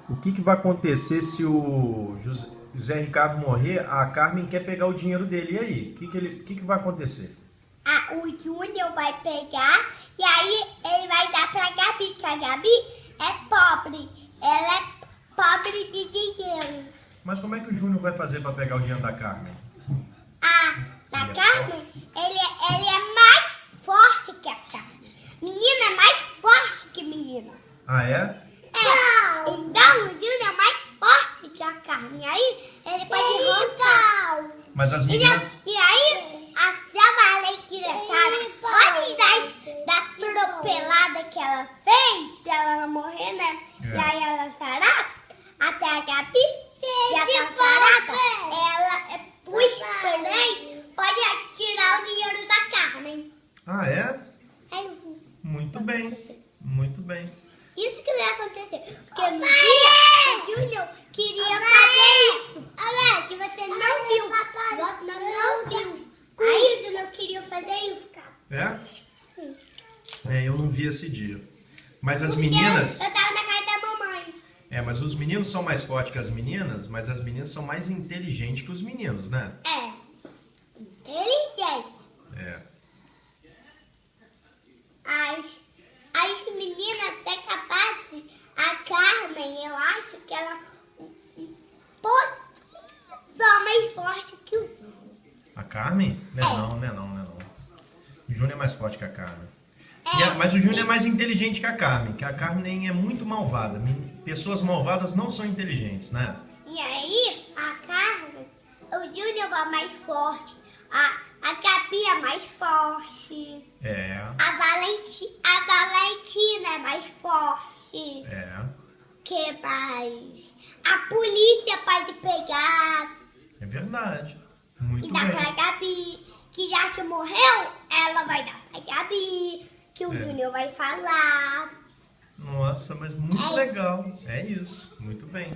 O que vai acontecer se o José Ricardo morrer? A Carmen quer pegar o dinheiro dele. E aí? O que vai acontecer? O Júnior vai pegar e aí ele vai dar pra Gabi, que a Gabi é pobre. Ela é pobre de dinheiro. Mas como é que o Júnior vai fazer para pegar o dinheiro da Carmen? Da Carmen, ele é mais forte que a Carmen. Menina é mais forte que menina. Ah, é? Então o Júnior é mais forte que a Carmen. Aí ele pode roubar. Mas as meninas... E aí, a Valentina, sabe? Olha da atropelada que ela fez, se ela não morrer, né? É. E aí ela sarada, até a Gabi já tá sarada. Ela, os três, pode tirar o dinheiro da Carmen. Ah, é? É Muito bem. Muito bem. isso que vai acontecer. Porque no dia, o Júnior queria fazer isso. Que você não viu. Não viu. Aí o Júnior queria fazer isso, cara. É, eu não vi esse dia. Mas as Porque meninas... eu tava na casa da mamãe. mas os meninos são mais fortes que as meninas, mas as meninas são mais inteligentes que os meninos, né? Inteligente. É. As meninas até capazes, a Carmen, eu acho que ela um pouquinho só mais forte que o Júnior. A Carmen? Não é não. O Júnior é mais forte que a Carmen. É. Mas o Júnior é mais inteligente que a Carmen é muito malvada. Pessoas malvadas não são inteligentes, né? E aí, a Carmen, o Júnior é mais forte, a Gabi é mais forte, É. a Valentina é mais forte, É. que mais? A polícia pode pegar É verdade. Muito e dar bem. pra Gabi, que já que morreu, ela vai dar pra Gabi, que o É. Júnior vai falar. Nossa, mas muito legal. É isso. Muito bem.